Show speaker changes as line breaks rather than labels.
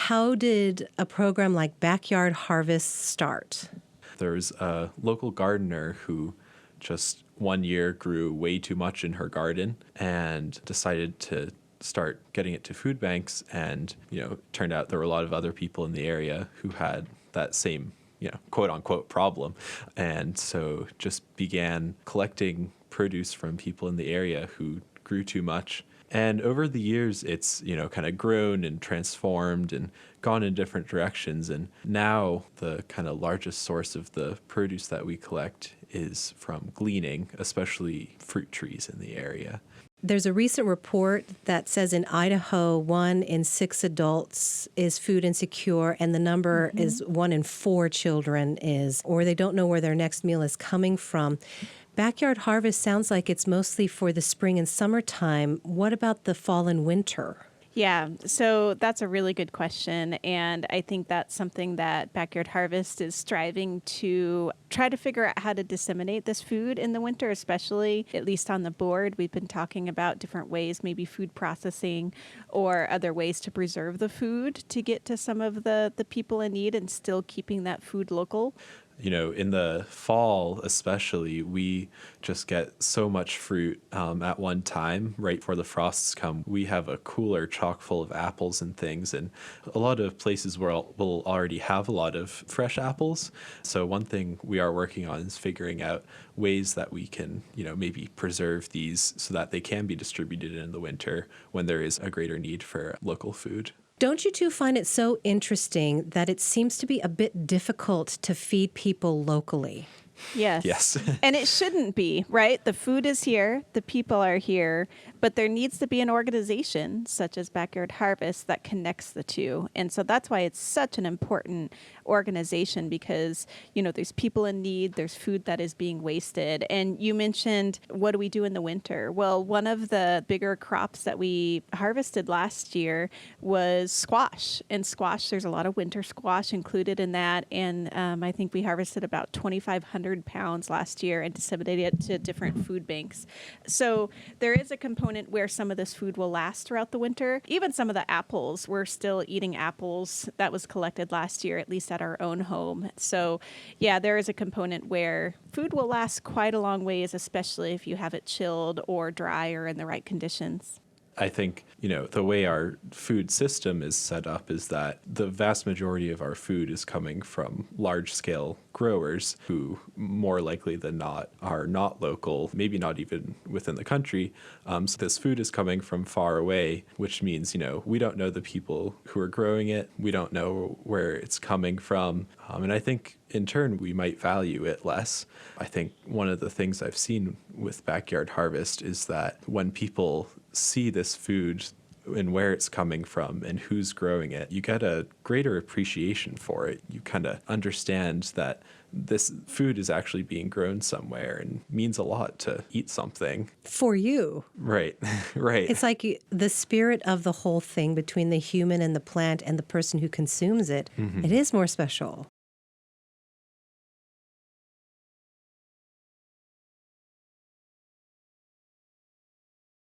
how did a program like Backyard Harvest start?
There's a local gardener who just one year grew way too much in her garden and decided to start getting it to food banks. And, turned out there were a lot of other people in the area who had that same, quote unquote problem. And so just began collecting produce from people in the area who grew too much. And over the years, it's, kind of grown and transformed and gone in different directions. And now the kind of largest source of the produce that we collect is from Gleaning, especially fruit trees in the area.
There's a recent report that says in Idaho, 1 in 6 adults is food insecure, and the number is 1 in 4 children is, or they don't know where their next meal is coming from. Backyard Harvest sounds like it's mostly for the spring and summertime. What about the fall and winter?
Yeah, so that's a really good question. And I think that's something that Backyard Harvest is striving to try to figure out how to disseminate this food in the winter, especially at least on the board. We've been talking about different ways, maybe food processing or other ways to preserve the food to get to some of the people in need and still keeping that food local.
In the fall especially, we just get so much fruit at one time right before the frosts come. We have a cooler chock full of apples and things, and a lot of places will already have a lot of fresh apples. So one thing we are working on is figuring out ways that we can, maybe preserve these so that they can be distributed in the winter when there is a greater need for local food.
Don't you two find it so interesting that it seems to be a bit difficult to feed people locally?
Yes.
Yes.
And it shouldn't be, right? The food is here, the people are here, but there needs to be an organization such as Backyard Harvest that connects the two. And so that's why it's such an important organization because, there's people in need, there's food that is being wasted. And you mentioned, what do we do in the winter? Well, one of the bigger crops that we harvested last year was squash. And squash, there's a lot of winter squash included in that. And I think we harvested about 2,500 pounds last year and disseminated it to different food banks. So there is a component where some of this food will last throughout the winter. Even some of the apples, we're still eating apples that was collected last year, at least at our own home. So yeah, there is a component where food will last quite a long ways, especially if you have it chilled or dry or in the right conditions.
I think, the way our food system is set up is that the vast majority of our food is coming from large-scale growers who, more likely than not, are not local, maybe not even within the country. So this food is coming from far away, which means, we don't know the people who are growing it. We don't know where it's coming from. And I think, in turn, we might value it less. I think one of the things I've seen with Backyard Harvest is that when people see this food and where it's coming from and who's growing it, you get a greater appreciation for it. You kind of understand that this food is actually being grown somewhere and means a lot to eat something.
For you.
Right, right.
It's like the spirit of the whole thing between the human and the plant and the person who consumes it. It is more special.